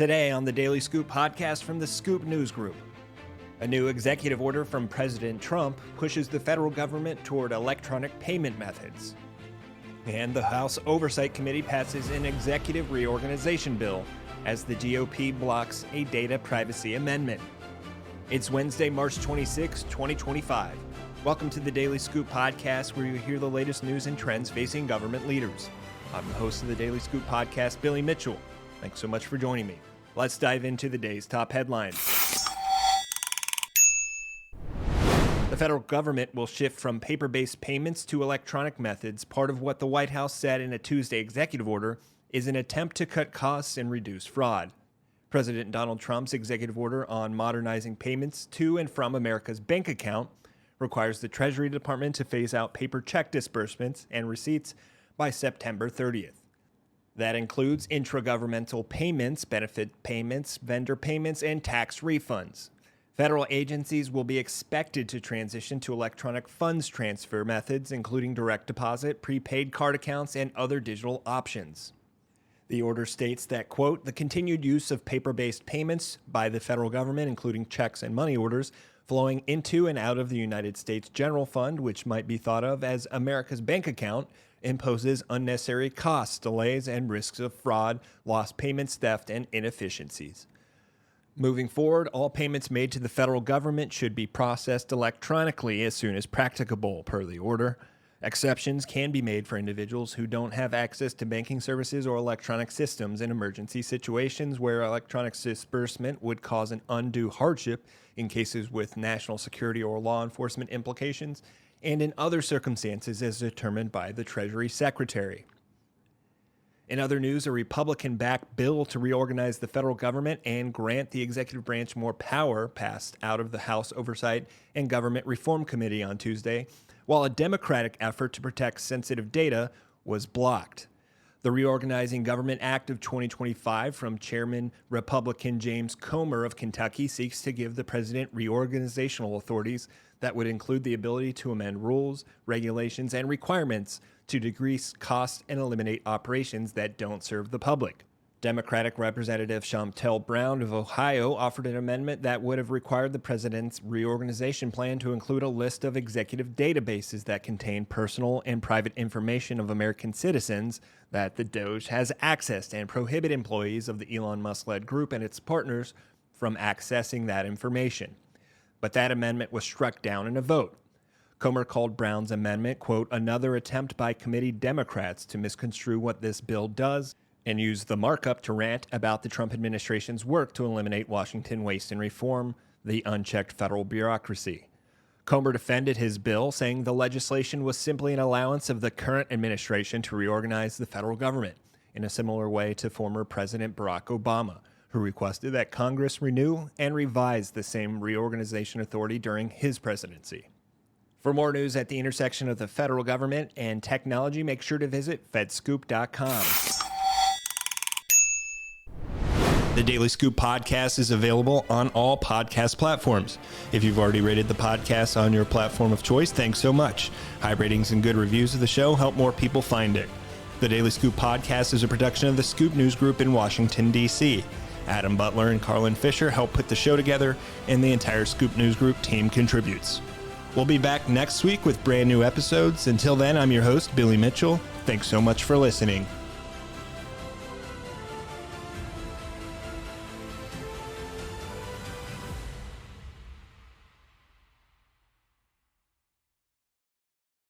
Today on the Daily Scoop podcast from the Scoop News Group. A new executive order from President Trump pushes the federal government toward electronic payment methods. And the House Oversight Committee passes an executive reorganization bill as the GOP blocks a data privacy amendment. It's Wednesday, March 26, 2025. Welcome to the Daily Scoop podcast, where you hear the latest news and trends facing government leaders. I'm the host of the Daily Scoop podcast, Billy Mitchell. Thanks so much for joining me. Let's dive into the day's top headlines. The federal government will shift from paper-based payments to electronic methods. Part of what the White House said in a Tuesday executive order is an attempt to cut costs and reduce fraud. President Donald Trump's executive order on modernizing payments to and from America's bank account requires the Treasury Department to phase out paper check disbursements and receipts by September 30th. That includes intragovernmental payments, benefit payments, vendor payments, and tax refunds. Federal agencies will be expected to transition to electronic funds transfer methods, including direct deposit, prepaid card accounts, and other digital options. The order states that, quote, the continued use of paper-based payments by the federal government, including checks and money orders, flowing into and out of the United States General Fund, which might be thought of as America's bank account, imposes unnecessary costs, delays, and risks of fraud, lost payments, theft, and inefficiencies. Moving forward, all payments made to the federal government should be processed electronically as soon as practicable, per the order. Exceptions can be made for individuals who don't have access to banking services or electronic systems in emergency situations where electronic disbursement would cause an undue hardship in cases with national security or law enforcement implications, and in other circumstances as determined by the Treasury Secretary. In other news, a Republican-backed bill to reorganize the federal government and grant the executive branch more power passed out of the House Oversight and Government Reform Committee on Tuesday, while a Democratic effort to protect sensitive data was blocked. The Reorganizing Government Act of 2025 from Chairman Republican James Comer of Kentucky seeks to give the president reorganizational authorities that would include the ability to amend rules, regulations, and requirements to decrease costs and eliminate operations that don't serve the public. Democratic Representative Sept Brown of Ohio offered an amendment that would have required the president's reorganization plan to include a list of executive databases that contain personal and private information of American citizens that the DOJ has accessed, and prohibit employees of the Elon Musk-led group and its partners from accessing that information. But that amendment was struck down in a vote. Comer called Brown's amendment, quote, another attempt by committee Democrats to misconstrue what this bill does, and use the markup to rant about the Trump administration's work to eliminate Washington waste and reform the unchecked federal bureaucracy. Comer defended his bill, saying the legislation was simply an allowance of the current administration to reorganize the federal government in a similar way to former President Barack Obama, who requested that Congress renew and revise the same reorganization authority during his presidency. For more news at the intersection of the federal government and technology, make sure to visit fedscoop.com. The Daily Scoop podcast is available on all podcast platforms. If you've already rated the podcast on your platform of choice, thanks so much. High ratings and good reviews of the show help more people find it. The Daily Scoop podcast is a production of the Scoop News Group in Washington, D.C. Adam Butler and Carlin Fisher help put the show together, and the entire Scoop News Group team contributes. We'll be back next week with brand new episodes. Until then, I'm your host, Billy Mitchell. Thanks so much for listening.